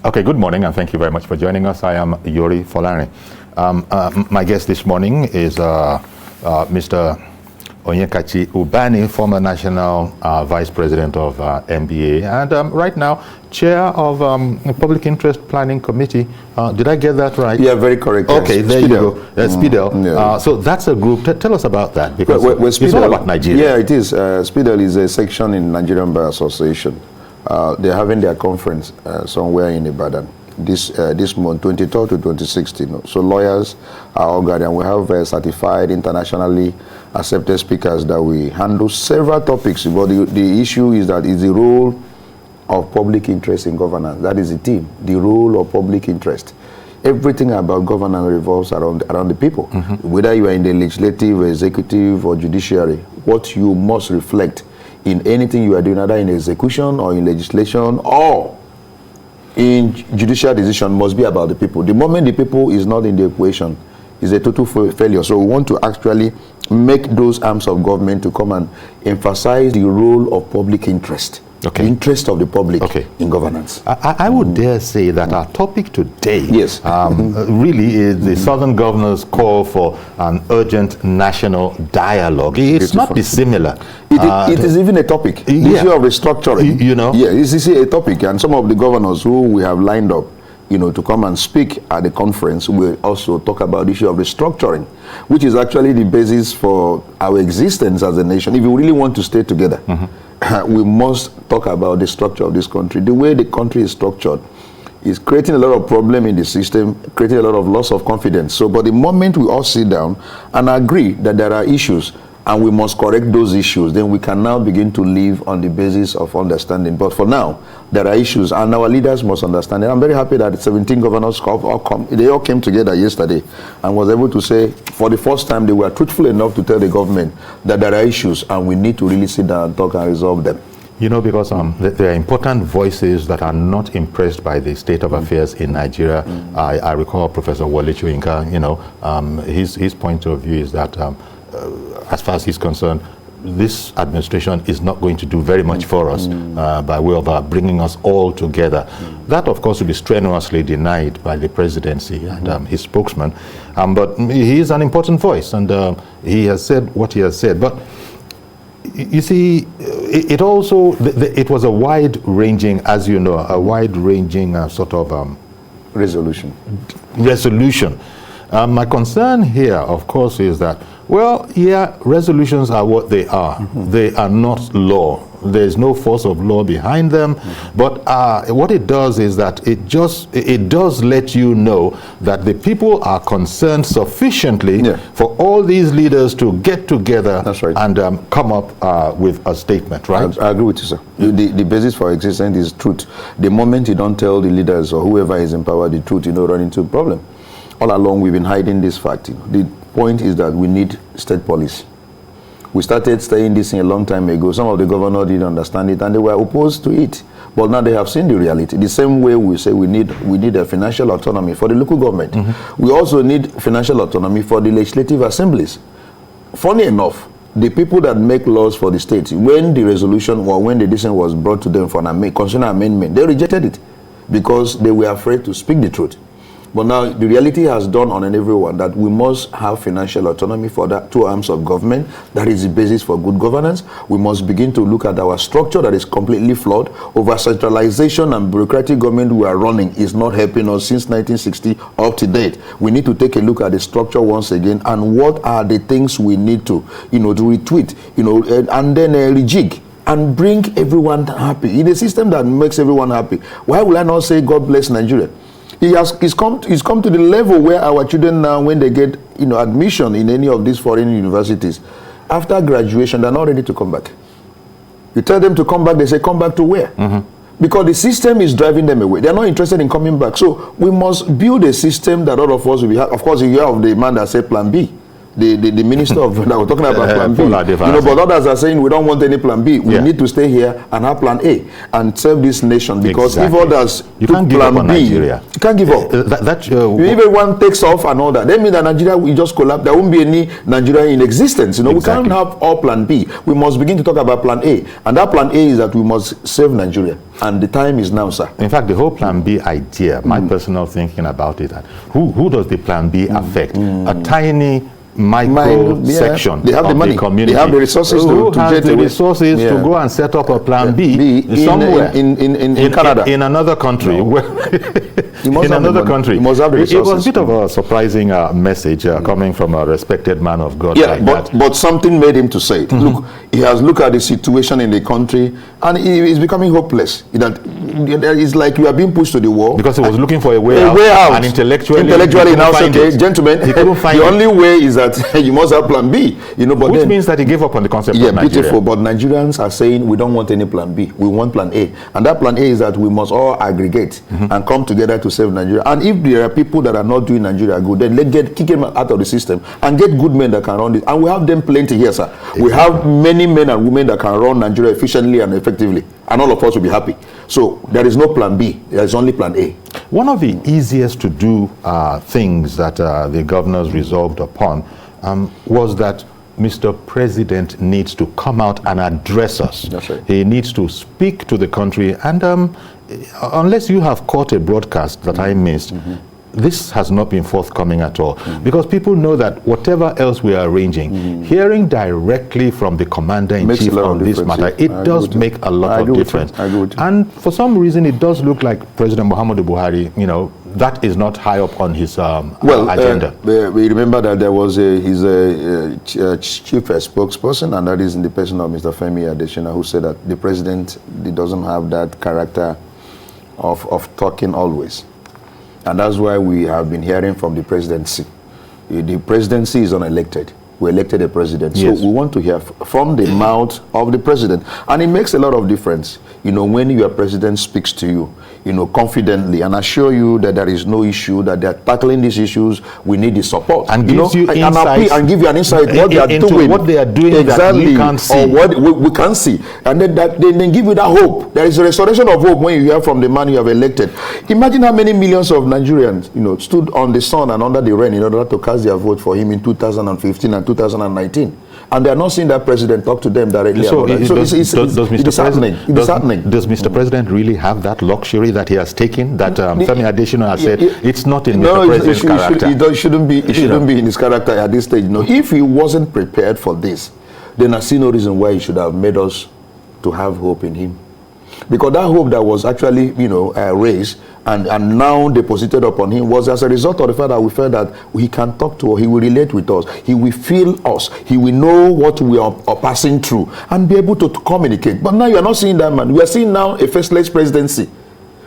Okay, good morning, and thank you very much for joining us. I am Yori Folani. My guest this morning is Mr. Onyekachi Ubani, former National Vice President of MBA, and right now Chair of Public Interest Planning Committee. Did I get that right? Yeah, very correct. Okay, there you go. SPIDL. Yeah. So that's a group. Tell us about that, because SPIDL, it's all about Nigeria. Yeah, it is. SPIDL is a section in Nigerian Bar Association. They're having their conference somewhere in Ibadan this month, 23rd to 26th. So lawyers are all gathered, and we have certified, internationally accepted speakers that we handle several topics. But the issue is that is the role of public interest in governance. That is the theme, the role of public interest. Everything about governance revolves around the people. Whether you are in the legislative, executive, or judiciary, what you must reflect in anything you are doing, either in execution or in legislation or in judicial decision, must be about the people. The moment the people is not in the equation, is a total failure. So we want to actually make those arms of government to come and emphasize the role of public interest. Okay. The interest of the public in governance. I would dare say that our topic today really is the Southern Governor's call for an urgent national dialogue. It's not dissimilar. It is even a topic. The issue of restructuring. Yeah, this is a topic, and some of the governors who we have lined up, to come and speak at the conference, will also talk about the issue of restructuring, which is actually the basis for our existence as a nation. If you really want to stay together, we must talk about the structure of this country. The way the country is structured is creating a lot of problem in the system, creating a lot of loss of confidence. So, but the moment we all sit down and agree that there are issues and we must correct those issues, then we can now begin to live on the basis of understanding. But for now, there are issues, and our leaders must understand it. I'm very happy that 17 governors they all came together yesterday and was able to say, for the first time, they were truthful enough to tell the government that there are issues and we need to really sit down and talk and resolve them. Because there are important voices that are not impressed by the state of affairs in Nigeria. I recall Professor Wole Soyinka, his point of view is that as far as he's concerned, this administration is not going to do very much for us by way of bringing us all together. That, of course, will be strenuously denied by the presidency and his spokesman. But he is an important voice, and he has said what he has said. But you see, it was a wide-ranging, as you know, a wide-ranging sort of resolution. My concern here, of course, is that, well, yeah, resolutions are what they are. They are not law. There's no force of law behind them. But what it does is that it does let you know that the people are concerned sufficiently for all these leaders to get together and come up with a statement, right? I agree with you, sir. The basis for existence is truth. The moment you don't tell the leaders or whoever is in power the truth, run into a problem. All along, we've been hiding this fact. The point is that we need state policy. We started studying this a long time ago. Some of the governors didn't understand it, and they were opposed to it. But now they have seen the reality. The same way we say we need a financial autonomy for the local government. We also need financial autonomy for the legislative assemblies. Funny enough, the people that make laws for the states, when the resolution or when the decision was brought to them for an constitutional amendment, they rejected it because they were afraid to speak the truth. But now the reality has dawned on everyone that we must have financial autonomy for that two arms of government. That is the basis for good governance. We must begin to look at our structure that is completely flawed. Over centralization and bureaucratic government we are running is not helping us since 1960 up to date. We need to take a look at the structure once again and what are the things we need to, to retweet, and then rejig and bring everyone happy. In a system that makes everyone happy, why will I not say God bless Nigeria? He's come to the level where our children now, when they get admission in any of these foreign universities, after graduation, they're not ready to come back. You tell them to come back, they say, come back to where? Because the system is driving them away. They're not interested in coming back. So we must build a system that all of us will be. Of course, you have the man that said Plan B. the minister of that we're talking about plan B. But others are saying we don't want any plan B. We need to stay here and have plan A and serve this nation, because if others you can't give up on Nigeria. You can't give up. If everyone takes off and all that means that Nigeria will just collapse. There won't be any Nigeria in existence. We can't have all plan B. We must begin to talk about plan A, and that plan A is that we must save Nigeria, and the time is now, sir. In fact, the whole plan B idea, my personal thinking about it, who does the plan B affect? A tiny micro section they have of the money, the community. they have the resources to get the resources to go and set up a plan B somewhere in Canada, in another country. In another country, you must have the resources. It was a bit of a surprising message coming from a respected man of God. But something made him to say it. Look, he has looked at the situation in the country, and he is becoming hopeless. It's like you are being pushed to the wall, because he was looking for a way out. And intellectually now, okay, gentlemen, he couldn't find the only way is that you must have plan B. But which means that he gave up on the concept of Nigeria. Beautiful. But Nigerians are saying we don't want any plan B. We want plan A, and that plan A is that we must all aggregate and come together to save Nigeria. And if there are people that are not doing Nigeria good, then let's kick them out of the system and get good men that can run it. And we have them plenty here, sir. Exactly. We have many men and women that can run Nigeria efficiently and effectively, and all of us will be happy. So there is no plan B. There is only plan A. One of the easiest to do things that the governors resolved upon was that Mr. President needs to come out and address us. That's right. He needs to speak to the country, and unless you have caught a broadcast that I missed, this has not been forthcoming at all, because people know that whatever else we are arranging, hearing directly from the commander-in-chief on this matter, it does make a lot of difference. And for some reason, it does look like President Muhammadu Buhari, that is not high up on his agenda. We remember that there was his chief spokesperson, and that is in the person of Mr. Femi Adesina, who said that the president doesn't have that character of talking always. And that's why we have been hearing from the presidency. The presidency is unelected. We elected a president. Yes. So we want to hear from the mouth of the president. And it makes a lot of difference, when your president speaks to you, confidently, and assure you that there is no issue, that they are tackling these issues, we need the support. And gives you insight, and give you an insight what they are doing. What they are doing exactly, that we can't see. Or what we can see. And then they give you that hope. There is a restoration of hope when you hear from the man you have elected. Imagine how many millions of Nigerians, stood on the sun and under the rain in order to cast their vote for him in 2015 and 2019. And they are not seeing that president talk to them directly. Does Mr. President really have that luxury that he has taken, that Femi Adesina has said it's not in Mr. President's character? It shouldn't be in his character at this stage. If he wasn't prepared for this, then I see no reason why he should have made us to have hope in him. Because that hope that was actually, raised and now deposited upon him was as a result of the fact that we felt that he can talk to us, he will relate with us, he will feel us, he will know what we are passing through and be able to communicate. But now you are not seeing that man. We are seeing now a faceless presidency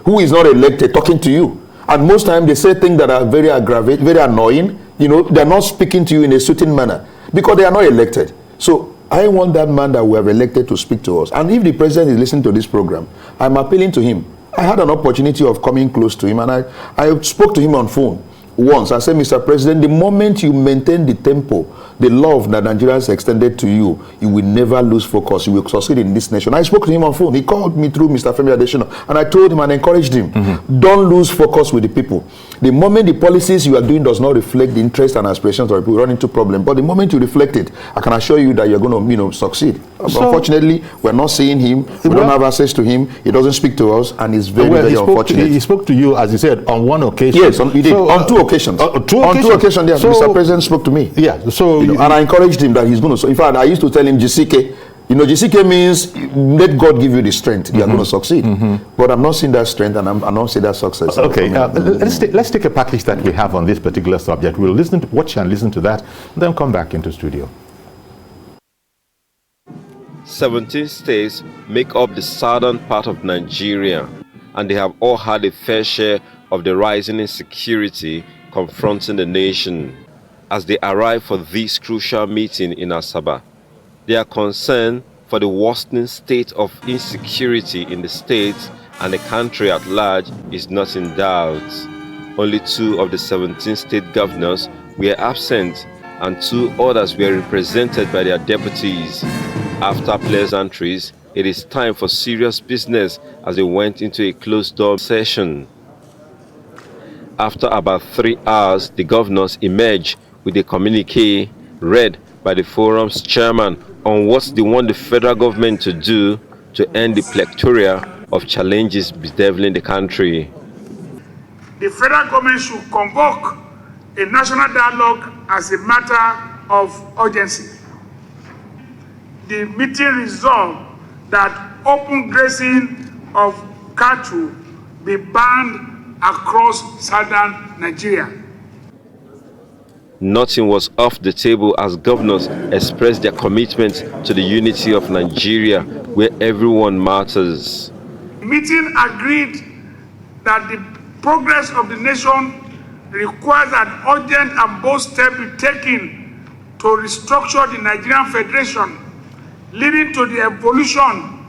who is not elected talking to you. And most times they say things that are very aggravating, very annoying. They are not speaking to you in a soothing manner because they are not elected. So I want that man that we have elected to speak to us. And if the president is listening to this program, I'm appealing to him. I had an opportunity of coming close to him, and I spoke to him on phone once. I said, Mr. President, the moment you maintain the tempo, the love that Nigerians extended to you, you will never lose focus. You will succeed in this nation. I spoke to him on phone. He called me through Mr. Femi Adesina, and I told him and encouraged him, don't lose focus with the people. The moment the policies you are doing does not reflect the interests and aspirations of the people, you run into problem. But the moment you reflect it, I can assure you that you're going to, succeed. So, unfortunately, we're not seeing him. We don't have access to him. He doesn't speak to us, and it's very, very unfortunate. He spoke to you, as you said, on one occasion. Yes, he did. On two occasions. On two occasions, yes. Mr. President spoke to me. Yeah. So, and I encouraged him that he's going to. In fact, I used to tell him, Dissecting. Dissecting means let God give you the strength. You are going to succeed. But I'm not seeing that strength, and I'm not seeing that success. Okay, let's take a package that we have on this particular subject. We'll watch and listen to that, and then come back into studio. 17 states make up the southern part of Nigeria, and they have all had a fair share of the rising insecurity confronting the nation. As they arrive for this crucial meeting in Asaba, they are concerned for the worsening state of insecurity in the states, and the country at large is not in doubt. Only 2 of the 17 state governors were absent, and 2 others were represented by their deputies. After pleasantries, it is time for serious business as they went into a closed-door session. After about 3 hours, the governors emerged with a communique read by the forum's chairman on what they want the federal government to do to end the plethora of challenges bedeviling the country. The federal government should convoke a national dialogue as a matter of urgency. The meeting resolved that open grazing of cattle be banned across southern Nigeria. Nothing was off the table as governors expressed their commitment to the unity of Nigeria, where everyone matters. The meeting agreed that the progress of the nation requires an urgent and bold step be taken to restructure the Nigerian Federation, leading to the evolution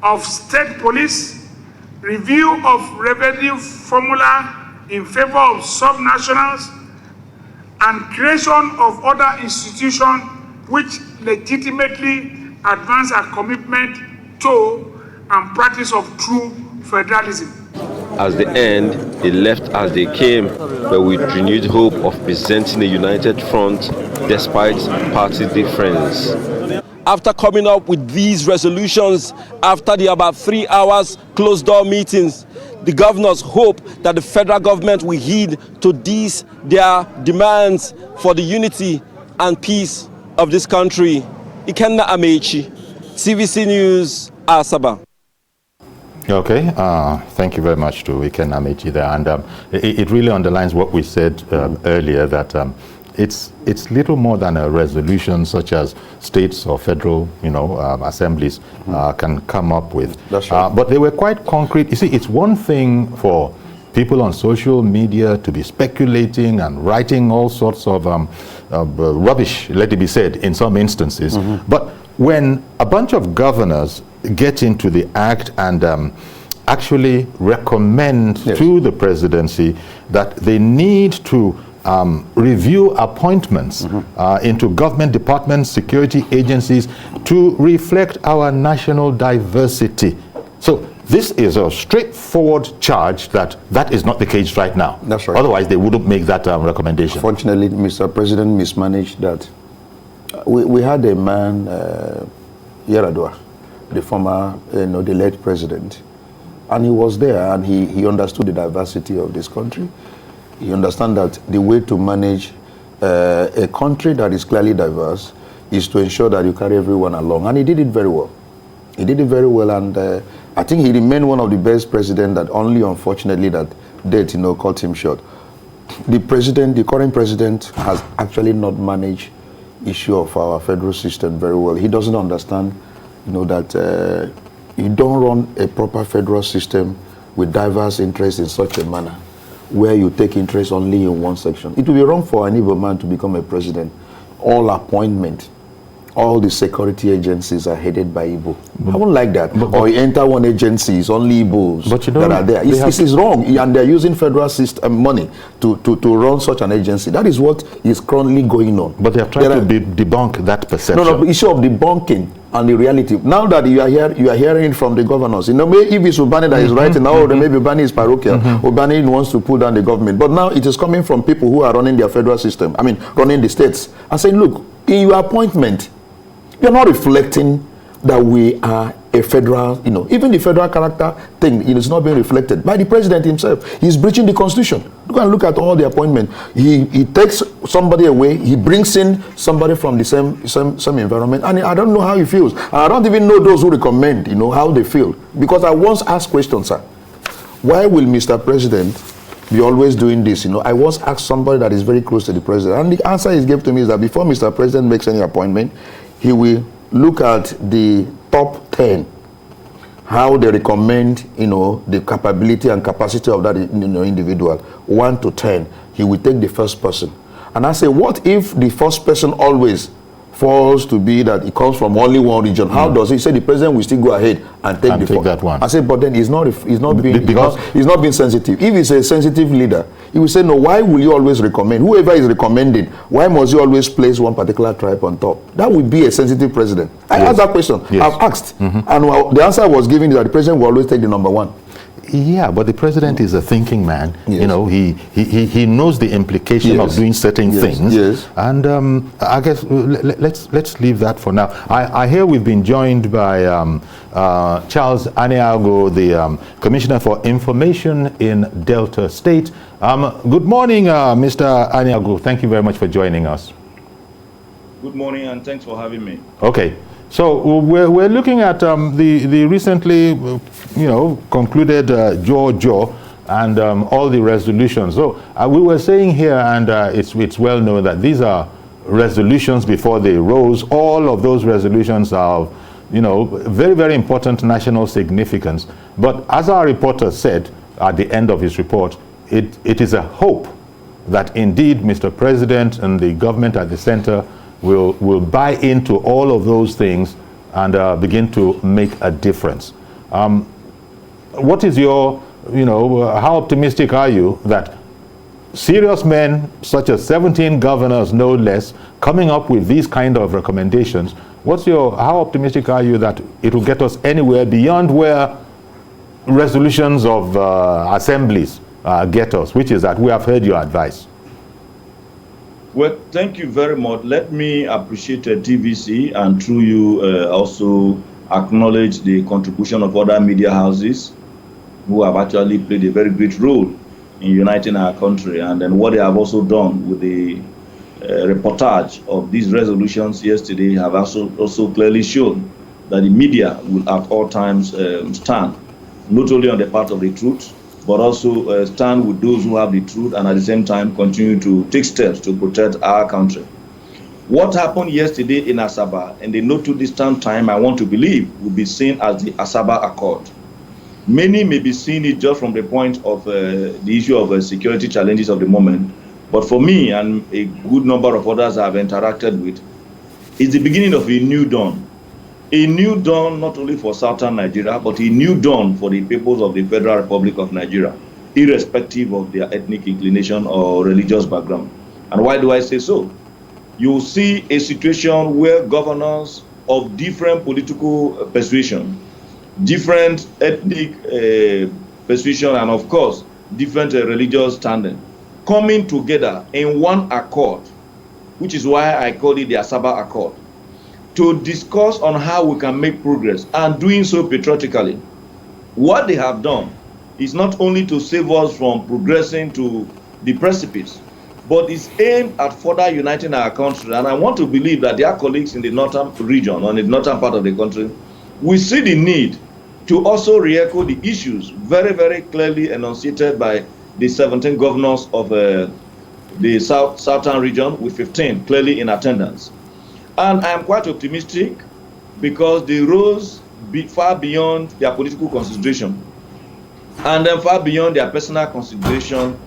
of state police, review of revenue formula in favor of subnationals, and creation of other institutions which legitimately advance our commitment to and practice of true federalism. At the end, they left as they came, but with renewed hope of presenting a united front despite party difference. After coming up with these resolutions, after the about 3 hours closed-door meetings, the governors hope that the federal government will heed to these their demands for the unity and peace of this country. Ikenna Amechi, CVC News, Asaba. Okay, thank you very much to Ikenna Amechi there, and it really underlines what we said earlier, that it's little more than a resolution such as states or federal, assemblies can come up with. That's right. But they were quite concrete. You see, it's one thing for people on social media to be speculating and writing all sorts of rubbish, let it be said, in some instances. But when a bunch of governors get into the act and actually recommend to the presidency that they need to review appointments into government departments, security agencies to reflect our national diversity. So this is a straightforward charge that is not the case right now. That's right. Otherwise, they wouldn't make that recommendation. Fortunately, Mr. President mismanaged that. We had a man, Yaradua, the former, the late president, and he was there and he understood the diversity of this country. He understands that the way to manage a country that is clearly diverse is to ensure that you carry everyone along, and he did it very well. He did it very well, and I think he remained one of the best presidents, that only unfortunately that death, cut him short. The current president has actually not managed issue of our federal system very well. He doesn't understand, that you don't run a proper federal system with diverse interests in such a manner where you take interest only in one section. It will be wrong for an Igbo man to become a president. All appointment, all the security agencies are headed by Igbo. I won't like that. Or you enter one agency, it's only Igbos that are there. This is wrong, and they're using federal system money to run such an agency. That is what is currently going on. But they have tried to debunk that perception. No, the issue of debunking and the reality. Now that you are hearing from the governors. If it's Ubani that is writing, now maybe Ubani is parochial. Ubani wants to pull down the government. But now it is coming from people who are running their federal system. Running the states. And saying, look, in your appointment, you're not reflecting that we are a federal, even the federal character thing, it is not being reflected by the president himself. He's breaching the constitution. Look at all the appointment. He takes somebody away, he brings in somebody from the same environment, and I don't know how he feels. And I don't even know those who recommend, how they feel. Because I once asked questions, sir. Why will Mr. President be always doing this? I once asked somebody that is very close to the president, and the answer he gave to me is that before Mr. President makes any appointment, he will look at the top 10, how they recommend, the capability and capacity of that individual, 1 to 10. He will take the first person. And I say, what if the first person always falls to be that it comes from only one region, how does he say the president will still go ahead and take that one? I said, but then he's not being sensitive. If he's a sensitive leader, he will say, no, why will you always recommend? Whoever is recommending, why must you always place one particular tribe on top? That would be a sensitive president. I asked that question. I've asked. And the answer was given that the president will always take the number one. Yeah, but the president is a thinking man. Yes. You know, he knows the implication of doing certain things. Yes. And I guess let's leave that for now. I hear we've been joined by Charles Aniago, the Commissioner for Information in Delta State. Good morning, Mr. Aniago. Thank you very much for joining us. Good morning, and thanks for having me. Okay. So we're looking at the recently, concluded JOJO and all the resolutions. So we were saying here, and it's well known that these are resolutions before they rose. All of those resolutions are, very, very important national significance. But as our reporter said at the end of his report, it is a hope that indeed Mr. President and the government at the center will buy into all of those things and begin to make a difference. What is your, how optimistic are you that serious men, such as 17 governors, no less, coming up with these kind of recommendations? How optimistic are you that it will get us anywhere beyond where resolutions of assemblies get us, which is that we have heard your advice? Well, thank you very much. Let me appreciate TVC and through you also acknowledge the contribution of other media houses who have actually played a very great role in uniting our country, and then what they have also done with the reportage of these resolutions yesterday have also clearly shown that the media will at all times stand not only on the part of the truth, but also stand with those who have the truth and at the same time continue to take steps to protect our country. What happened yesterday in Asaba in the not too distant time, I want to believe, will be seen as the Asaba Accord. Many may be seeing it just from the point of the issue of security challenges of the moment, but for me and a good number of others I've interacted with, it's the beginning of a new dawn. A new dawn not only for southern Nigeria, but a new dawn for the peoples of the Federal Republic of Nigeria, irrespective of their ethnic inclination or religious background. And why do I say so? You see a situation where governors of different political persuasion, different ethnic persuasion, and of course, different religious standing, coming together in one accord, which is why I call it the Asaba Accord, to discuss on how we can make progress, and doing so patriotically. What they have done is not only to save us from progressing to the precipice, but is aimed at further uniting our country. And I want to believe that their colleagues in the northern region, or in the northern part of the country, will see the need to also re-echo the issues very, very clearly enunciated by the 17 governors of the southern region, with 15 clearly in attendance. And I am quite optimistic because they rose far beyond their political consideration and then far beyond their personal consideration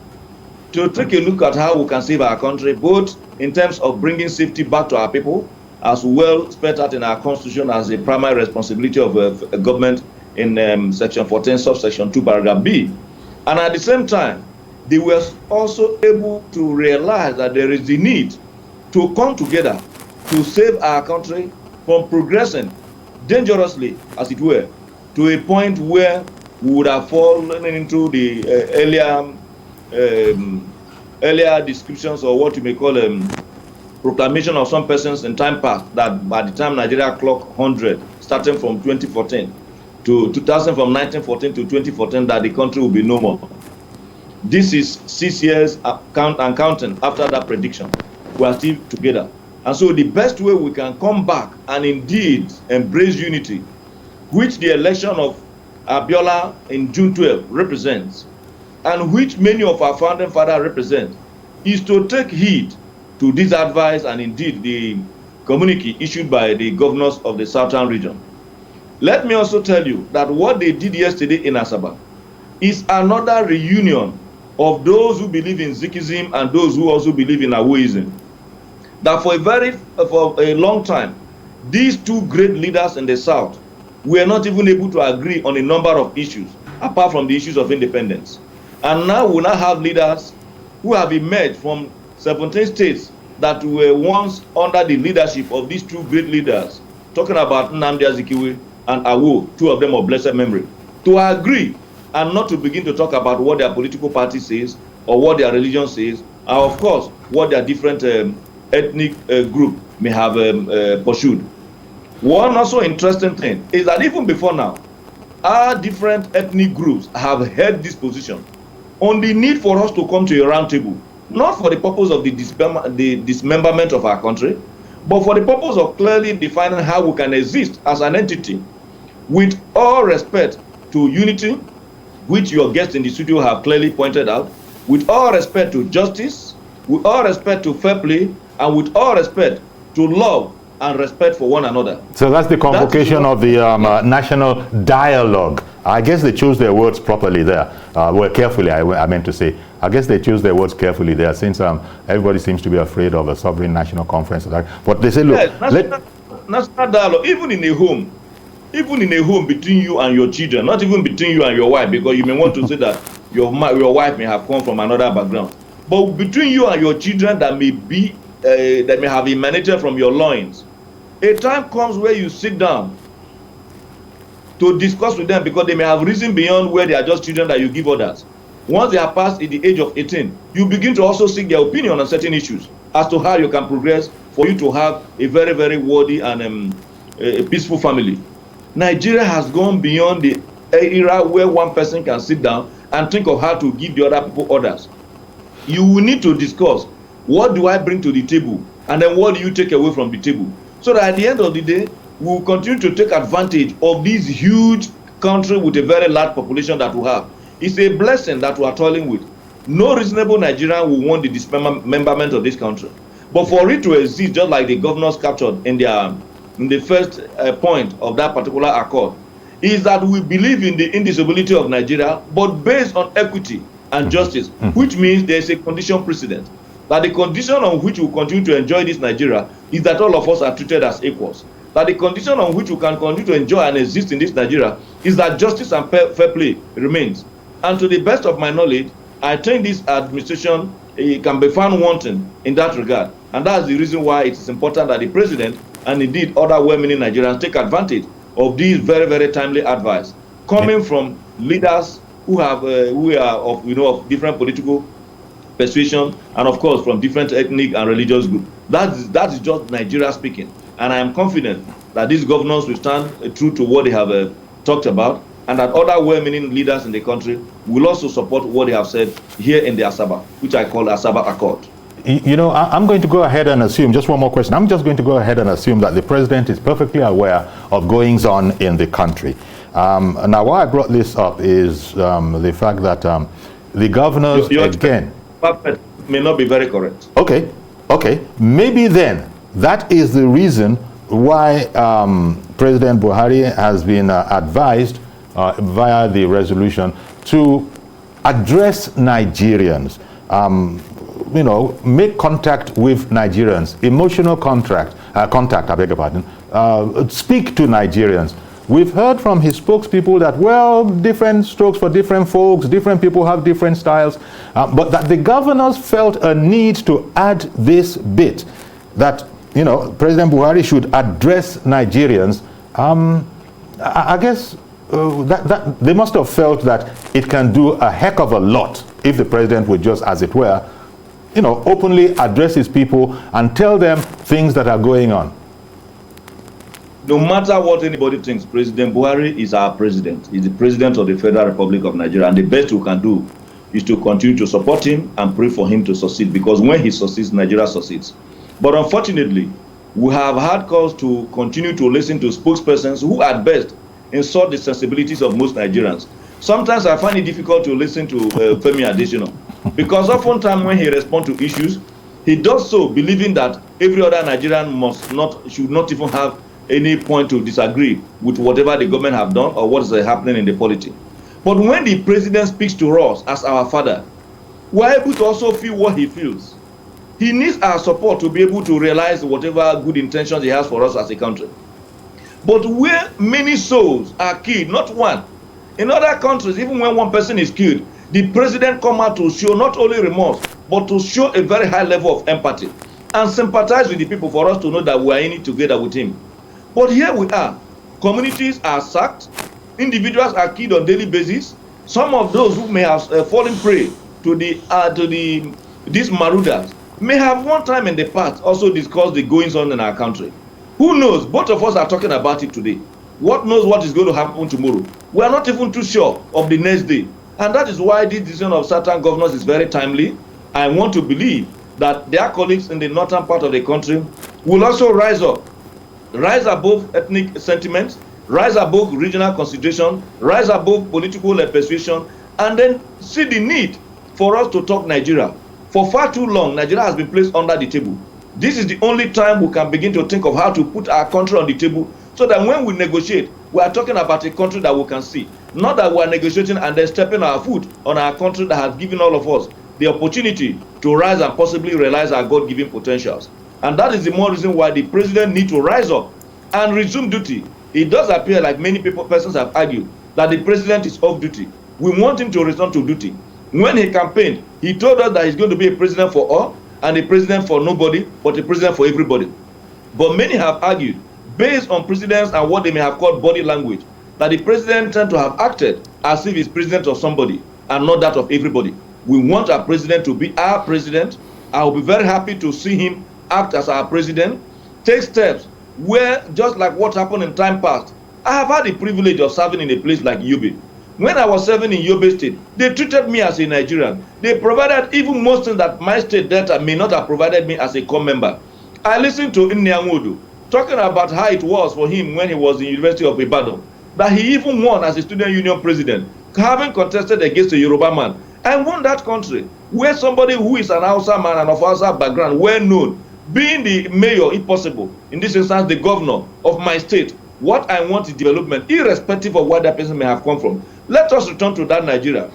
to take a look at how we can save our country, both in terms of bringing safety back to our people, as well spelled out in our constitution as a primary responsibility of a government in section 14, subsection 2, paragraph B. And at the same time, they were also able to realize that there is the need to come together to save our country from progressing dangerously, as it were, to a point where we would have fallen into the earlier descriptions, or what you may call proclamation of some persons in time past, that by the time Nigeria clocked 100, starting from 2014 to 2000, from 1914 to 2014, that the country will be no more. This is 6 years and counting after that prediction. We are still together. And so the best way we can come back and indeed embrace unity, which the election of Abiola in June 12 represents, and which many of our founding fathers represent, is to take heed to this advice and indeed the communique issued by the governors of the southern region. Let me also tell you that what they did yesterday in Asaba is another reunion of those who believe in Sikhism and those who also believe in Awoism. that for a long time, these two great leaders in the South were not even able to agree on a number of issues, apart from the issues of independence. And now we now have leaders who have emerged from 17 states that were once under the leadership of these two great leaders, talking about Nnamdi Azikiwe and Awo, two of them of blessed memory, to agree and not to begin to talk about what their political party says or what their religion says, and of course, what their different ethnic group may have pursued. One also interesting thing is that even before now, our different ethnic groups have held this position on the need for us to come to a round table, not for the purpose of the dismemberment of our country, but for the purpose of clearly defining how we can exist as an entity with all respect to unity, which your guests in the studio have clearly pointed out, with all respect to justice, with all respect to fair play, and with all respect to love and respect for one another. So that's the convocation of the national dialogue. I guess they choose their words properly there. Well, carefully, I meant to say. I guess they choose their words carefully there, since everybody seems to be afraid of a sovereign national conference. But they say, look, yes, national dialogue, even in a home between you and your children, not even between you and your wife, because you may want to say that your wife may have come from another background, but between you and your children that may have emanated from your loins. A time comes where you sit down to discuss with them, because they may have risen beyond where they are just children that you give orders. Once they are past the age of 18, you begin to also seek their opinion on certain issues as to how you can progress for you to have a very, very worthy and a peaceful family. Nigeria has gone beyond the era where one person can sit down and think of how to give the other people orders. You will need to discuss, what do I bring to the table, and then what do you take away from the table? So that at the end of the day, we will continue to take advantage of this huge country with a very large population that we have. It's a blessing that we are toiling with. No reasonable Nigerian will want the dismemberment of this country. But for it to exist, just like the governors captured in the first point of that particular accord, is that we believe in the indissolubility of Nigeria, but based on equity and justice, which means there is a condition precedent. That the condition on which we continue to enjoy this Nigeria is that all of us are treated as equals. That the condition on which we can continue to enjoy and exist in this Nigeria is that justice and fair play remains. And to the best of my knowledge, I think this administration can be found wanting in that regard. And that's the reason why it is important that the president and indeed other well-meaning Nigerians take advantage of these very, very timely advice coming from leaders who are of different political persuasion, and of course from different ethnic and religious groups. That is just Nigeria speaking, and I am confident that these governors will stand true to what they have talked about, and that other well-meaning leaders in the country will also support what they have said here in the Asaba, which I call Asaba Accord. You know, I'm going to go ahead and assume, just one more question, I'm just going to go ahead and assume that the president is perfectly aware of goings on in the country. Now, why I brought this up is the fact that the governors, again... may not be very correct. Okay. Maybe then that is the reason why President Buhari has been advised via the resolution to address Nigerians, make contact with Nigerians, emotional contact, I beg your pardon, speak to Nigerians. We've heard from his spokespeople that, well, different strokes for different folks, different people have different styles, but that the governors felt a need to add this bit, that, President Buhari should address Nigerians. I guess that they must have felt that it can do a heck of a lot if the president would just, as it were, openly address his people and tell them things that are going on. No matter what anybody thinks, President Buhari is our president. He's the president of the Federal Republic of Nigeria. And the best we can do is to continue to support him and pray for him to succeed. Because when he succeeds, Nigeria succeeds. But unfortunately, we have had cause to continue to listen to spokespersons who at best insult the sensibilities of most Nigerians. Sometimes I find it difficult to listen to Femi Adesina. Because oftentimes when he responds to issues, he does so believing that every other Nigerian should not even have any point to disagree with whatever the government have done or what is happening in the polity. But when the president speaks to us as our father, we are able to also feel what he feels. He needs our support to be able to realize whatever good intentions he has for us as a country. But where many souls are killed, not one. In other countries, even when one person is killed, the president come out to show not only remorse, but to show a very high level of empathy and sympathize with the people for us to know that we are in it together with him. But here we are. Communities are sacked. Individuals are killed on a daily basis. Some of those who may have fallen prey to these marauders may have one time in the past also discussed the goings on in our country. Who knows? Both of us are talking about it today. What knows what is going to happen tomorrow? We are not even too sure of the next day. And that is why this decision of certain governors is very timely. I want to believe that their colleagues in the northern part of the country will also rise up, rise above ethnic sentiments, rise above regional consideration, rise above political persuasion, and then see the need for us to talk Nigeria. For far too long, Nigeria has been placed under the table. This is the only time we can begin to think of how to put our country on the table, so that when we negotiate, we are talking about a country that we can see. Not that we are negotiating and then stepping our foot on our country that has given all of us the opportunity to rise and possibly realize our God-given potentials. And that is the more reason why the president needs to rise up and resume duty. It does appear, like many persons have argued, that the president is off duty. We want him to return to duty. When he campaigned, he told us that he's going to be a president for all, and a president for nobody, but a president for everybody. But many have argued, based on precedents and what they may have called body language, that the president tend to have acted as if he's president of somebody and not that of everybody. We want our president to be our president. I will be very happy to see him act as our president, take steps where, just like what happened in time past, I have had the privilege of serving in a place like Yobe. When I was serving in Yobe State, they treated me as a Nigerian. They provided even most things that my state Delta may not have provided me as a core member. I listened to Nyangodo talking about how it was for him when he was in the University of Ibadan, that he even won as a student union president, having contested against a Yoruba man, and won that country, where somebody who is an Hausa man and of Hausa background, well known, being the mayor, if possible, in this instance, the governor of my state. What I want is development, irrespective of where that person may have come from. Let us return to that Nigeria.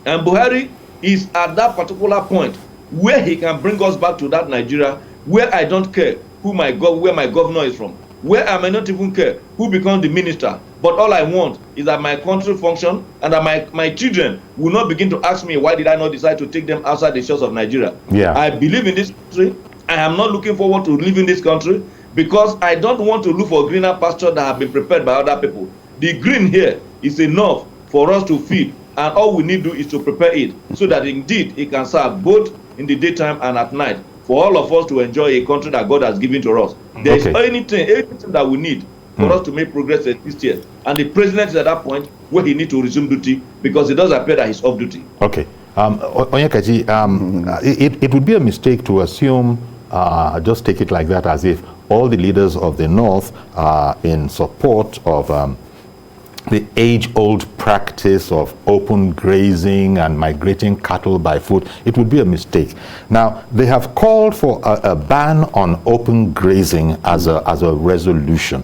And Buhari is at that particular point where he can bring us back to that Nigeria, where I don't care where my governor is from, where I may not even care who becomes the minister. But all I want is that my country function and that my children will not begin to ask me, why did I not decide to take them outside the shores of Nigeria? Yeah. I believe in this country. I am not looking forward to leaving this country, because I don't want to look for greener pasture that have been prepared by other people. The green here is enough for us to feed, and all we need to do is to prepare it so that indeed it can serve both in the daytime and at night for all of us to enjoy a country that God has given to us. There is anything that we need for us to make progress this year, and the president is at that point where he needs to resume duty, because it does appear that he's off duty. Okay. Onyekachi, it would be a mistake to assume, just take it like that, as if all the leaders of the North are in support of the age-old practice of open grazing and migrating cattle by foot. It would be a mistake. Now, they have called for a ban on open grazing as a resolution,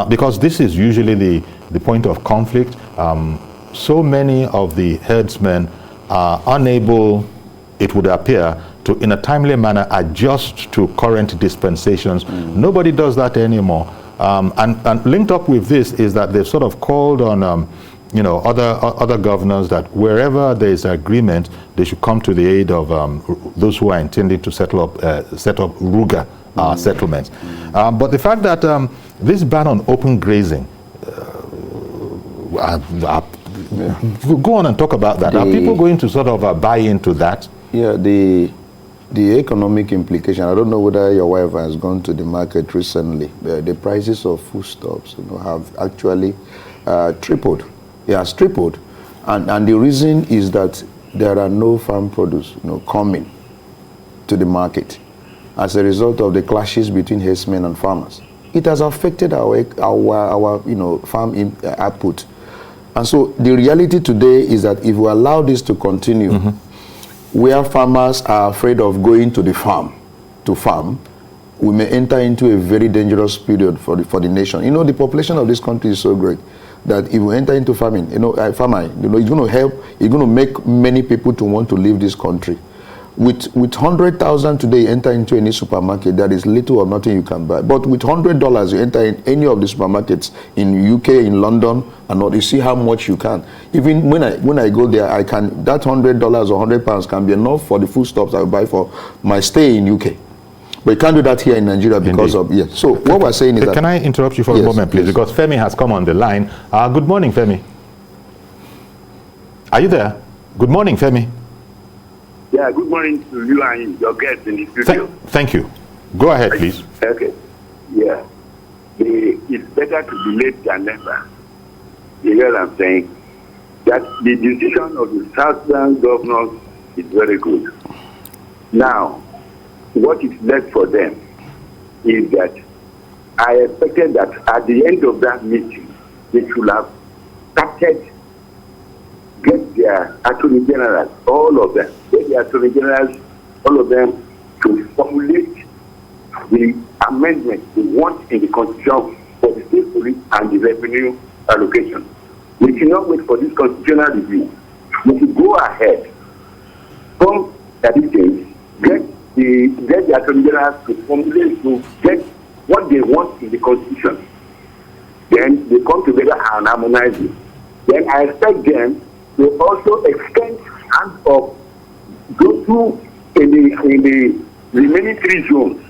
because this is usually the point of conflict. So many of the herdsmen are unable, it would appear, to, in a timely manner, adjust to current dispensations. Nobody does that anymore. And linked up with this is that they've sort of called on other governors that wherever there is agreement, they should come to the aid of those who are intending to set up Ruga settlements. But the fact that this ban on open grazing, go on and talk about that. Are people going to sort of buy into that? Yeah, the economic implication, I don't know whether your wife has gone to the market recently. The prices of foodstuffs have actually tripled. It has tripled. And the reason is that there are no farm produce coming to the market as a result of the clashes between herdsmen and farmers. It has affected our farm output. And so the reality today is that if we allow this to continue, where farmers are afraid of going to the farm to farm, we may enter into a very dangerous period for the nation. The population of this country is so great that if we enter into farming, farming, it's going to help, it's going to make many people to want to leave this country. with 100,000 today, enter into any supermarket, there is little or nothing you can buy. But with $100, you enter in any of the supermarkets in UK, in London, and all, you see how much you can. Even when I go there, I can, that $100 or £100 can be enough for the foodstuffs I will buy for my stay in UK. But you can't do that here in Nigeria because of, yes. So what we're saying is that... Can I interrupt you for a moment, please? Because Femi has come on the line. Good morning, Femi. Are you there? Good morning, Femi. Yeah, good morning to you and your guests in the studio. Thank you. Go ahead, please. Okay. Yeah. It's better to be late than never. You hear what I'm saying? That the decision of the Southern governors is very good. Now, what is left for them is that I expected that at the end of that meeting, they should have started get their attorney generals, all of them, get their attorney generals, all of them, to formulate the amendment they want in the constitution for the state police and the revenue allocation. We should not wait for this constitutional review. We should go ahead, come at this stage, get the attorney generals to formulate, to get what they want in the constitution. Then they come together and harmonize it. Then I expect them to also extend hands of go through in the remaining 3 zones.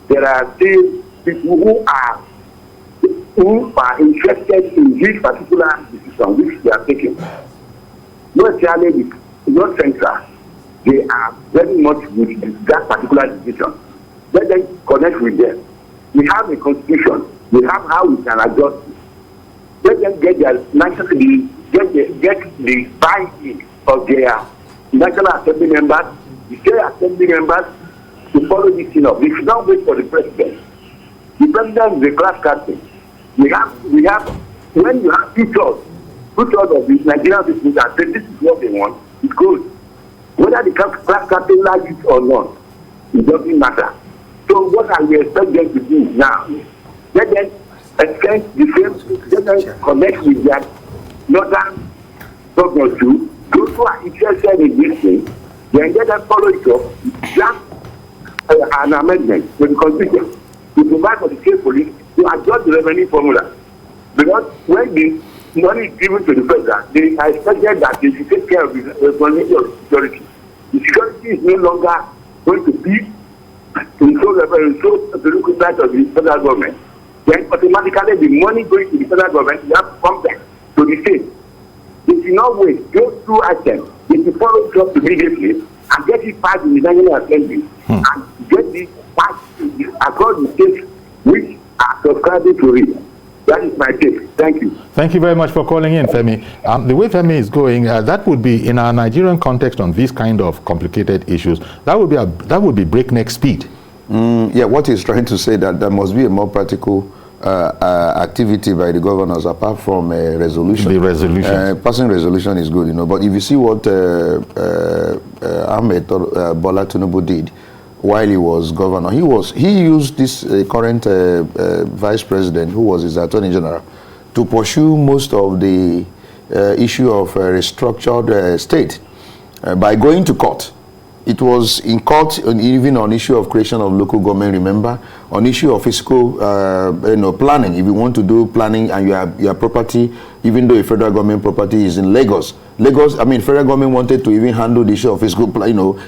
There are still people who are interested in this particular decision which they are taking. Not necessarily not central. They are very much with that particular decision. Let them connect with them. We have a constitution. We have how we can adjust it. Let them get their national get the buy-in of their National Assembly members, the State Assembly members to follow this thing up. We should not wait for the president. The president is the class captain. We have when you have two-thirds of the Nigerian people that say this is what they want, it goes. Whether the class captain likes it or not, it doesn't matter. So what I will expect them to do now is let them extend the same, let them connect with their northern governors too, those who are interested in this thing, then let them follow it up, just an amendment to the constitution to provide for the state police to adjust the revenue formula. Because when the money is given to the president, they are expected that they should take care of the responsibility of security. The security is no longer going to be in so the local side of the federal government. Then automatically the money going to the federal government, you have to come back to the state. They should not wait. Those 2 items, they should follow it up immediately and get it passed in the National Assembly and get it passed across the states which are subscribing to it. That is my take. Thank you. Thank you very much for calling in, Femi. The way Femi is going, that would be in our Nigerian context on these kind of complicated issues. That would be breakneck speed. Yeah, what he's trying to say that there must be a more practical activity by the governors apart from a resolution. The resolution. Passing resolution is good, but if you see what Ahmed Bola Tinubu did while he was governor, he used this current vice president, who was his attorney general, to pursue most of the issue of a restructured state by going to court. It was in court, even on issue of creation of local government, remember, on issue of fiscal planning. If you want to do planning and your property, even though a federal government property is in Lagos, federal government wanted to even handle the issue of fiscal,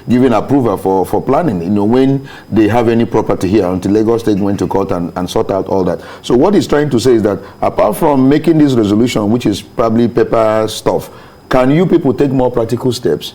giving approval for planning, when they have any property here, until Lagos State went to court and sort out all that. So what he's trying to say is that apart from making this resolution, which is probably paper stuff, can you people take more practical steps?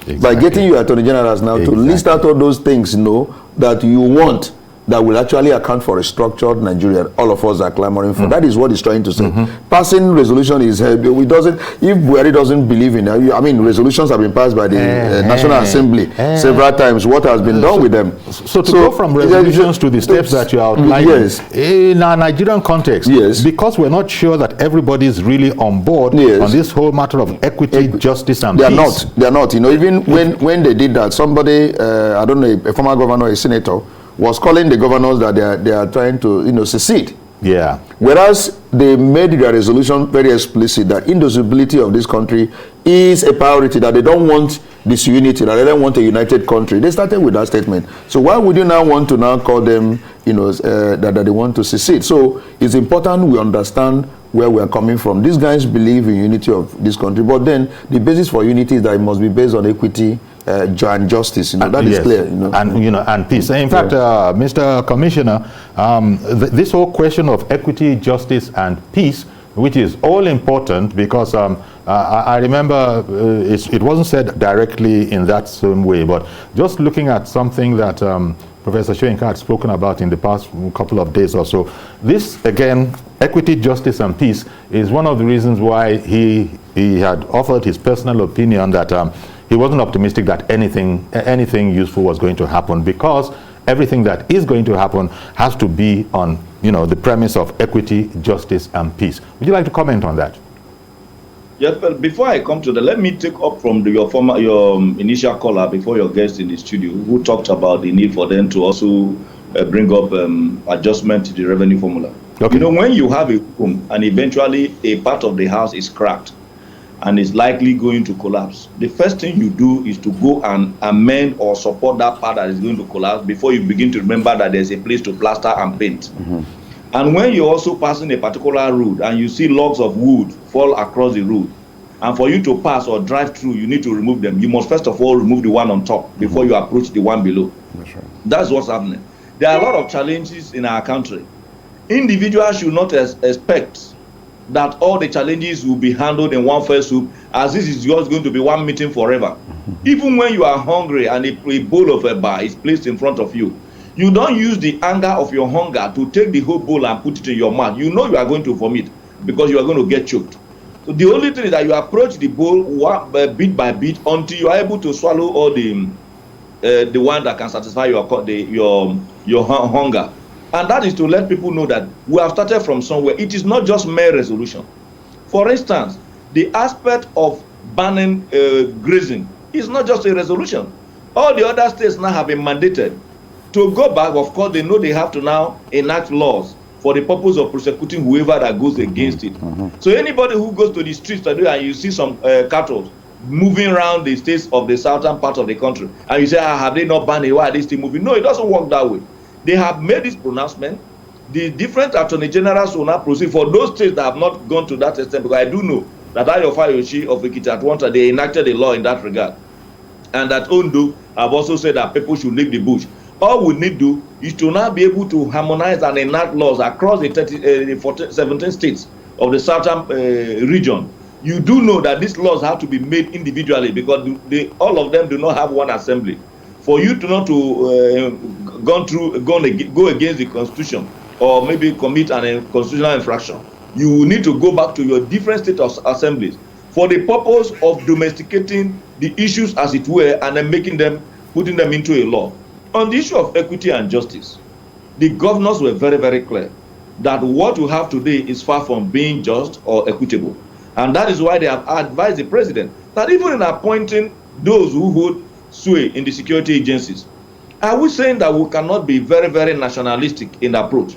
Exactly. By getting your attorney generals now to list out all those things, that you want, that will actually account for a structured Nigeria all of us are clamoring for. That is what he's trying to say. Passing resolution is, if Buhari doesn't believe in it, resolutions have been passed by the National Assembly several times. What has been done with them? So to go from resolutions to the steps that you outlined, in our Nigerian context, because we're not sure that everybody is really on board on this whole matter of equity, justice, and peace. They are not. Even when they did that, somebody, I don't know, a former governor, a senator, was calling the governors that they are trying to secede. Yeah. Whereas they made their resolution very explicit that indivisibility of this country is a priority, that they don't want disunity, that they don't want a united country. They started with that statement. So why would you now want to now call them, that they want to secede? So it's important we understand where we are coming from. These guys believe in unity of this country, but then the basis for unity is that it must be based on equity and justice. That is clear. And peace. In fact, Mr. Commissioner, this whole question of equity, justice, and peace, which is all important, because I remember it wasn't said directly in that same way, but just looking at something that Professor Soyinka had spoken about in the past couple of days or so, this again, equity, justice, and peace, is one of the reasons why he had offered his personal opinion that he wasn't optimistic that anything useful was going to happen, because everything that is going to happen has to be on the premise of equity, justice, and peace. Would you like to comment on that? Yes, but before I come to that, let me take up from your initial caller before your guest in the studio, who talked about the need for them to also bring up adjustment to the revenue formula. Okay. When you have a home and eventually a part of the house is cracked and is likely going to collapse, the first thing you do is to go and amend or support that part that is going to collapse before you begin to remember that there's a place to plaster and paint. Mm-hmm. And when you're also passing a particular road and you see logs of wood fall across the road, and for you to pass or drive through, you need to remove them. You must first of all remove the one on top before you approach the one below. That's right. That's what's happening. There are a lot of challenges in our country. Individuals should not expect that all the challenges will be handled in one fell swoop, as this is just going to be one meeting forever. Even when you are hungry and a bowl of a bar is placed in front of you, you don't use the anger of your hunger to take the whole bowl and put it in your mouth. You know you are going to vomit because you are going to get choked. So the only thing is that you approach the bowl bit by bit until you are able to swallow all the one that can satisfy your hunger. And that is to let people know that we have started from somewhere. It is not just mere resolution. For instance, the aspect of banning grazing is not just a resolution. All the other states now have been mandated to go back. Of course, they know they have to now enact laws for the purpose of prosecuting whoever that goes against it. Mm-hmm. So anybody who goes to the streets today and you see some cattle moving around the states of the southern part of the country, and you say, have they not banned it? Why are they still moving? No, it doesn't work that way. They have made this pronouncement. The different attorney generals will now proceed for those states that have not gone to that extent, because I do know that Ayofa Yoshi of Ekiti at one time, they enacted a law in that regard. And that Ondo have also said that people should leave the bush. All we need to do is to now be able to harmonize and enact laws across the 17 states of the southern region. You do know that these laws have to be made individually, because all of them do not have one assembly. For you to not to go against the constitution or maybe commit an constitutional infraction, you will need to go back to your different state assemblies for the purpose of domesticating the issues, as it were, and then putting them into a law. On the issue of equity and justice, the governors were very, very clear that what we have today is far from being just or equitable. And that is why they have advised the president that even in appointing those who hold sway in the security agencies, are we saying that we cannot be very, very nationalistic in approach?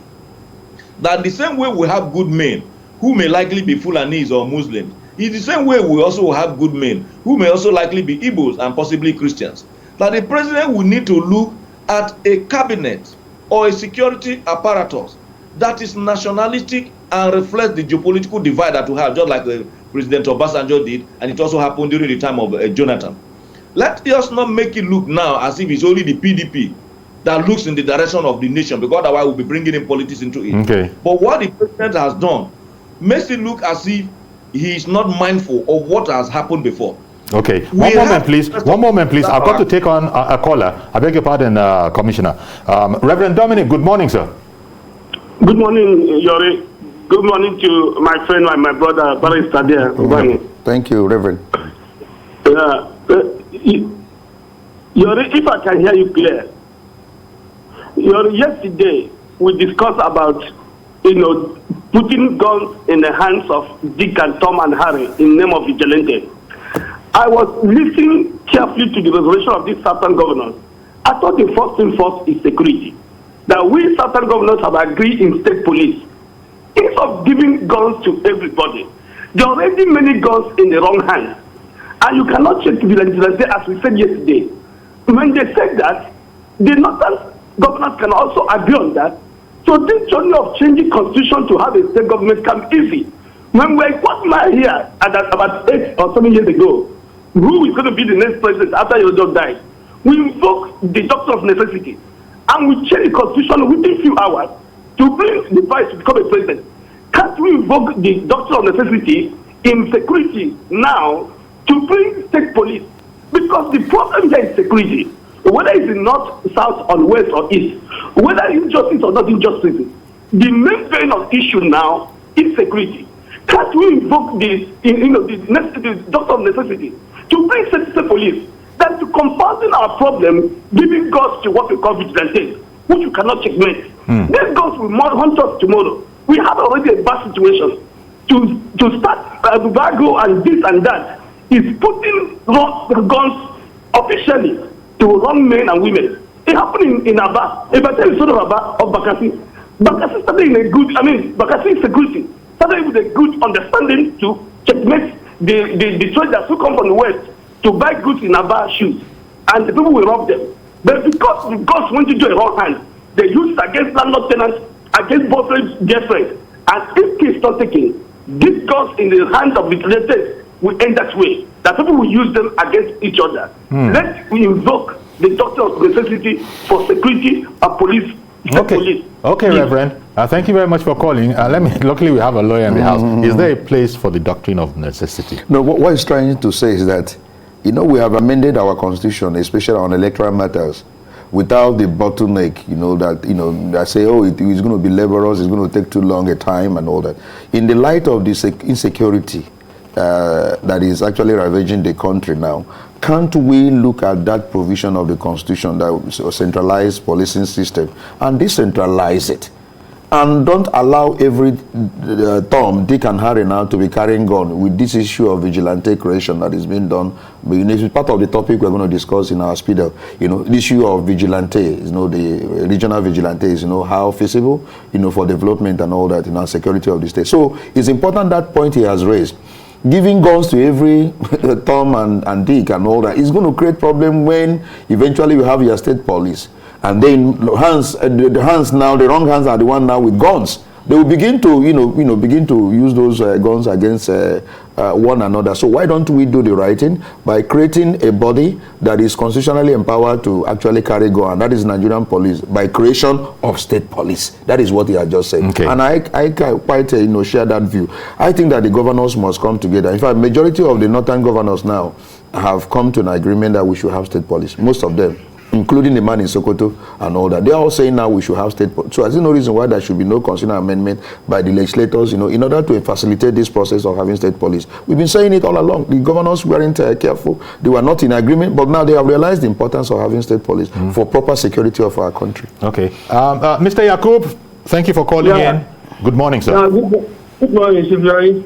That the same way we have good men who may likely be Fulanese or Muslims, is the same way we also have good men who may also likely be Igbos and possibly Christians. That the president will need to look at a cabinet or a security apparatus that is nationalistic and reflects the geopolitical divide that we have, just like President Obasanjo did, and it also happened during the time of Jonathan. Let us not make it look now as if it's only the PDP that looks in the direction of the nation, because otherwise we'll be bringing in politics into it. Okay. But what the president has done makes it look as if he is not mindful of what has happened before. Okay, one moment please. I've got to take on a caller. I beg your pardon, Commissioner. Reverend Dominic, good morning, sir. Good morning, Yori. Good morning to my friend and my brother, Barrister there. Thank you, Reverend. Yori, if I can hear you clear. Yori, yesterday we discussed about, putting guns in the hands of Dick and Tom and Harry in the name of vigilante. I was listening carefully to the resolution of these certain governors. I thought the first thing first is security. That we certain governors have agreed in state police. instead of giving guns to everybody, there are already many guns in the wrong hands. And you cannot check vigilante, as we said yesterday. When they said that, the northern governors can also agree on that. So this journey of changing constitution to have a state government come easy. When we got my here about 8 or 7 years ago, who is going to be the next president after your dog died? We invoke the doctrine of necessity, and we change the constitution within a few hours to bring the vice to become a president. Can't we invoke the doctrine of necessity in security now to bring state police? Because the problem here is security. Whether it's in north, south, or west, or east, whether injustice or not injustice, the main vein of issue now is security. Can't we invoke the doctrine of necessity to bring state police? That to compounding our problem, giving guns to what we call vigilantes, which you cannot checkmate. These guns will hunt us tomorrow. We have already a bad situation. To start embargo and this and that is putting guns officially to wrong men and women. It happened in Aba. If I tell you sort of Aba of Bakassi, Bakassi started in a good, Bakassi security started with a good understanding to checkmate the traders who come from the west to buy goods in Aba shoes, and the people will rob them. But because the guns went into a wrong hand, they used against landlord tenants, against boyfriend, girlfriend, and if case not taken, these guns in the hands of the vigilantes will end that way. That people will use them against each other. Let's invoke the doctrine of necessity for security and police. Okay, Reverend. Thank you very much for calling. Luckily, we have a lawyer in the house. Is there a place for the doctrine of necessity? No, what he's trying to say is that, we have amended our constitution, especially on electoral matters, without the bottleneck, that say, it's going to be laborious, it's going to take too long a time and all that. In the light of this insecurity that is actually ravaging the country now, can't we look at that provision of the constitution, that centralized policing system, and decentralize it? And don't allow every Tom, Dick and Harry now to be carrying gun with this issue of vigilante creation that is being done. It's part of the topic we're going to discuss in our speed up. The issue of vigilante, the regional vigilantes, how feasible, for development and all that, security of the state. So it's important that point he has raised. Giving guns to every Tom and Dick and all that is going to create problem when eventually you have your state police. And then the wrong hands are the one now with guns. They will begin to, begin to use those guns against one another. So why don't we do the right thing by creating a body that is constitutionally empowered to actually carry gun? And that is Nigerian police, by creation of state police. That is what he had just said. Okay. And I quite share that view. I think that the governors must come together. In fact, majority of the northern governors now have come to an agreement that we should have state police. Most of them, including the man in Sokoto and all that. They are all saying now we should have state police. So I see no reason why there should be no constitutional amendment by the legislators, in order to facilitate this process of having state police. We've been saying it all along. The governors weren't careful. They were not in agreement, but now they have realized the importance of having state police for proper security of our country. Okay. Mr. Yakub, thank you for calling in. Good morning, sir. Good morning, Chief.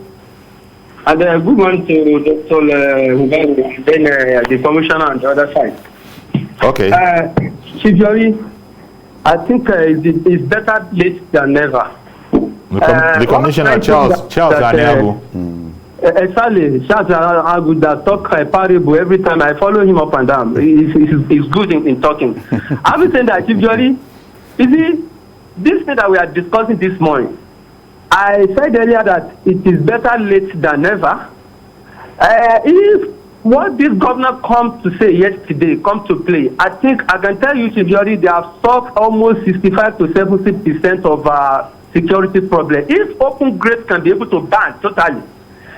And good morning to Dr. then the commissioner on the other side. Okay. Chief, I think it's better late than never. The commissioner, Charles Aniabu. Exactly. Charles Aniabu that talk parable every time. I follow him up and down. He's good in talking. I'm saying that, Chief, you see, this thing that we are discussing this morning, I said earlier that it is better late than never. If what this governor comes to say yesterday comes to play, I think I can tell you, Chief, they have solved almost 65 to 70% of security problem. If open grades can be able to ban totally,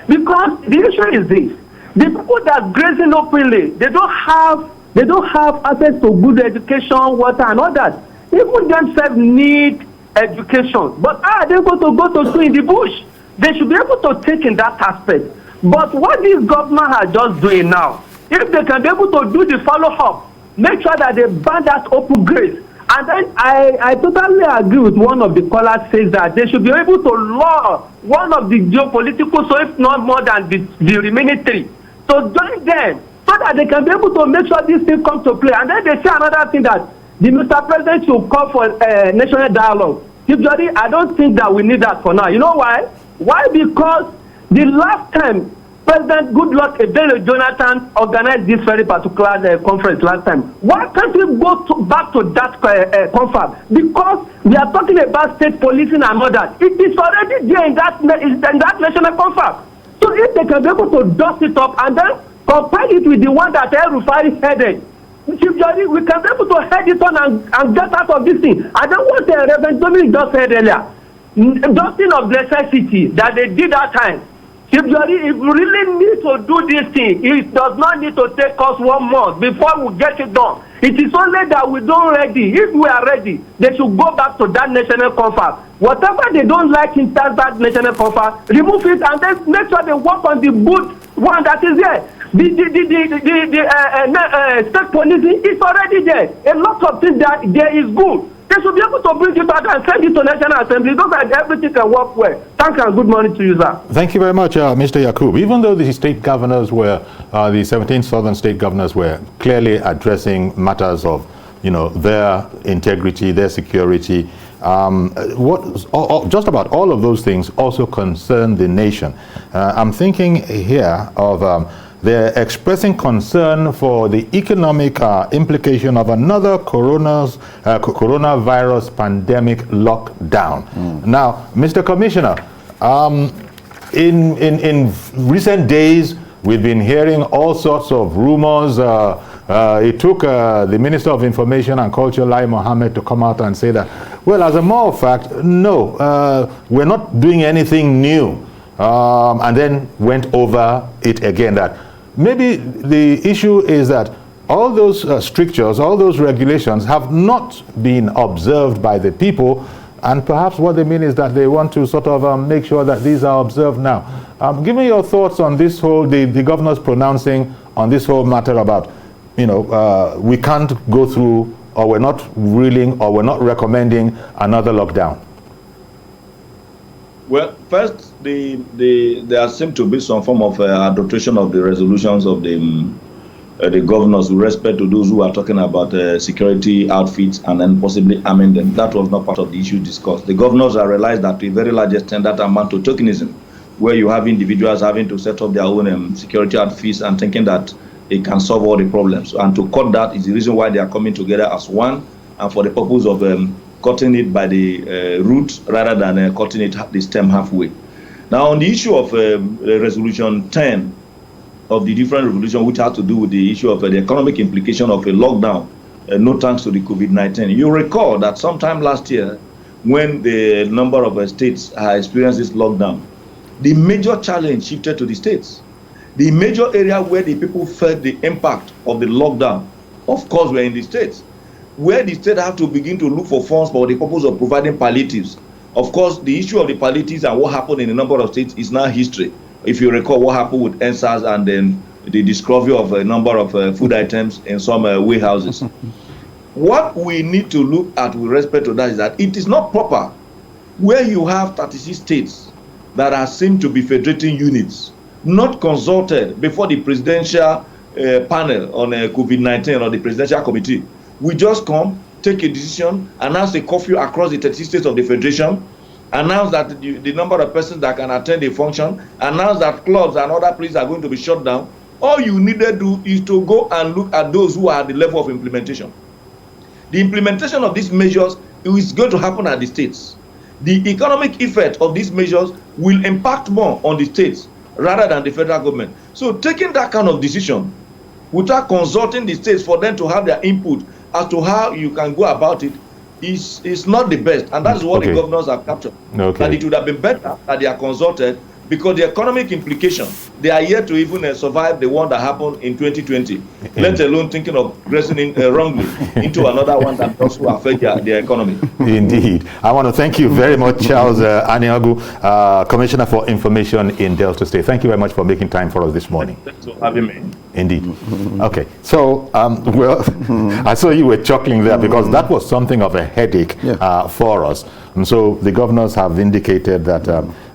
because the issue is this: the people that are grazing openly, they don't have access to good education, water, and all that. Even themselves need education, but are they able to go to school in the bush? They should be able to take in that aspect. But what this government are just doing now, if they can be able to do the follow-up, make sure that they ban that open grades. And then I totally agree with one of the callers says that they should be able to law one of the geopolitical, so if not more than the remaining three. So join them so that they can be able to make sure this thing comes to play. And then they say another thing that the Mr. President should call for national dialogue. Chief Jody, I don't think that we need that for now. You know why? Why? Because the last time President Goodluck Ebele Jonathan organized this very particular conference last time, why can't we go back to that conference? Because we are talking about state policing and others. It is already there in that national conference. So if they can be able to dust it up and then compile it with the one that El Rufai headed, Chief Jody, we can be able to head it on and get out of this thing. I don't want the Reverend Dominic just said earlier, dusting of necessity that they did that time. Chief Jody, if we really need to do this thing, it does not need to take us 1 month before we get it done. It is only that we don't ready. If we are ready, they should go back to that national conference. Whatever they don't like in that national conference, remove it and then make sure they work on the good one that is there. The state policing is already there. A lot of things that there is good. They should be able to bring it back and send it to National Assembly. Those are everything can work well. Thank you and good morning to you, sir. Thank you very much, Mr. Yakub. Even though the state governors were, the 17 southern state governors were clearly addressing matters of, their integrity, their security, just about all of those things also concern the nation. I'm thinking here of they're expressing concern for the economic implication of another coronavirus pandemic lockdown. Now, Mr. Commissioner, in recent days, we've been hearing all sorts of rumors. It took the Minister of Information and Culture, Lai Mohammed, to come out and say that, well, as a matter of fact, no, we're not doing anything new. And then went over it again that maybe the issue is that all those strictures, all those regulations have not been observed by the people, and perhaps what they mean is that they want to sort of make sure that these are observed now. Give me your thoughts on this whole, the governor's pronouncing on this whole matter about, we can't go through, or we're not ruling, or we're not recommending another lockdown. Well, first, there seems to be some form of adaptation of the resolutions of the governors with respect to those who are talking about security outfits and then possibly arming them. That was not part of the issue discussed. The governors have realized that to a very large extent that amount to tokenism, where you have individuals having to set up their own security outfits and thinking that it can solve all the problems. And to cut that is the reason why they are coming together as one, and for the purpose of cutting it by the root rather than cutting it the stem halfway. Now, on the issue of Resolution 10 of the different resolution, which has to do with the issue of the economic implication of a lockdown, no thanks to the COVID-19. You recall that sometime last year, when the number of states experienced this lockdown, the major challenge shifted to the states. The major area where the people felt the impact of the lockdown, of course, were in the states, where the state have to begin to look for funds for the purpose of providing palliatives. Of course, the issue of the palliatives and what happened in a number of states is now history. If you recall what happened with NSAS and then the discovery of a number of food items in some warehouses. What we need to look at with respect to that is that it is not proper where you have 36 states that are seen to be federating units, not consulted before the presidential panel on COVID-19 or the presidential committee. We just come, take a decision, announce a curfew across the 36 states of the federation, announce that the number of persons that can attend a function, announce that clubs and other places are going to be shut down. All you need to do is to go and look at those who are at the level of implementation. The implementation of these measures is going to happen at the states. The economic effect of these measures will impact more on the states rather than the federal government. So taking that kind of decision without consulting the states for them to have their input as to how you can go about it is not the best, and that's what the governors have captured. That it would have been better that they are consulted, because the economic implication, they are yet to even survive the one that happened in 2020, let alone thinking of progressing wrongly into another one that also affect their economy. Indeed. I want to thank you very much, Charles Aniagu, Commissioner for Information in Delta State. Thank you very much for making time for us this morning. Thanks for having me. Indeed. Okay. So, well, I saw you were chuckling there because that was something of a headache for us. And so the governors have indicated that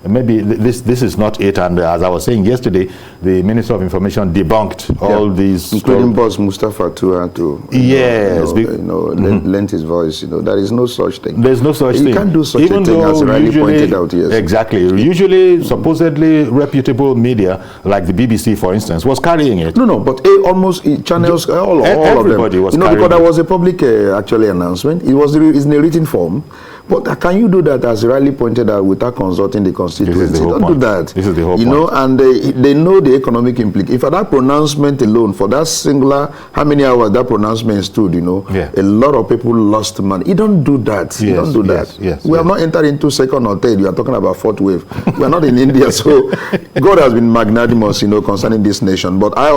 maybe this is not it. And as I was saying yesterday, the Minister of Information debunked all these, including Boss Mustafa to lend his voice. There is no such thing. There's no such thing. You can't do such Even a thing, as Riley pointed out. Yes, exactly. Usually, supposedly reputable media like the BBC, for instance, was carrying it. No, but almost channels, all everybody of them. was because there was a public actually announcement. It's in a written form. But can you do that, as Riley pointed out, without consulting the constituency? Don't do that. This is the whole point. And they know the economic implication. For that pronouncement alone, for that singular, how many hours that pronouncement stood, a lot of people lost money. You don't do that. You don't do that. We have not entered into second or third. You are talking about fourth wave. We are not in India. So God has been magnanimous, concerning this nation. But I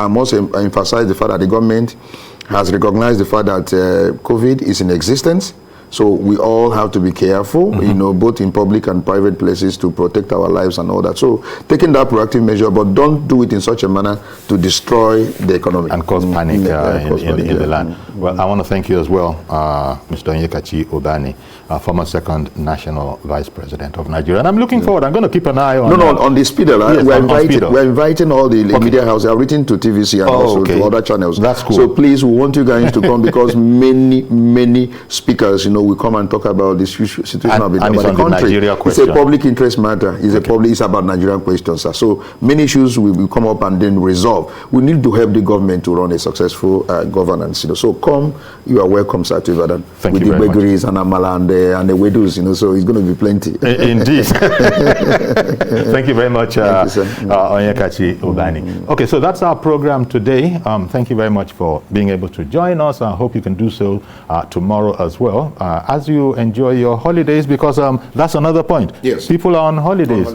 must emphasize the fact that the government has recognized the fact that COVID is in existence. So we all have to be careful, both in public and private places, to protect our lives and all that. So taking that proactive measure, but don't do it in such a manner to destroy the economy. And cause panic in the land. Well, I want to thank you as well, Mr. Onyekachi Ubani, former second National Vice President of Nigeria. And I'm looking forward. I'm going to keep an eye on... on the speeder. Yes, we're inviting all the media houses. I've written to TVC and also to other channels. That's cool. So please, we want you guys to come, because many speakers, we come and talk about this situation of the country. It's a public interest matter. It's about Nigerian questions. So many issues will come up and then resolve. We need to help the government to run a successful governance. So come, you are welcome, sir, to Ibadan. Thank with you the very much. bakeries and amala and the wedus, so it's going to be plenty. Indeed. Thank you very much, Onyekachi Ubani. Okay, so that's our program today. Thank you very much for being able to join us. I hope you can do so tomorrow as well, as you enjoy your holidays, because that's another point. Yes. People are on holidays.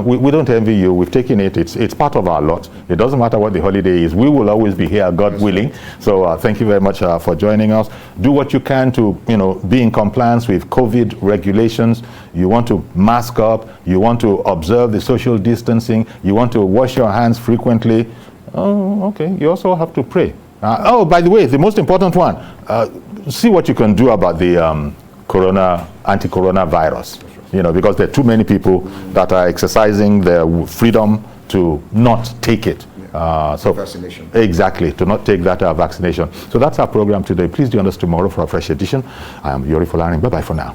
We don't envy you. We've taken it. It's part of our lot. It doesn't matter what the holiday is. We will always be here, God willing. So thank you very much for joining us. Do what you can to, be in compliance with COVID regulations. You want to mask up. You want to observe the social distancing. You want to wash your hands frequently. Oh, okay. You also have to pray. By the way, the most important one, see what you can do about the anti-coronavirus. Because there are too many people that are exercising their freedom to not take it. Vaccination. Exactly, to not take that vaccination. So that's our program today. Please join us tomorrow for a fresh edition. I am Yori Folarin. Bye-bye for now.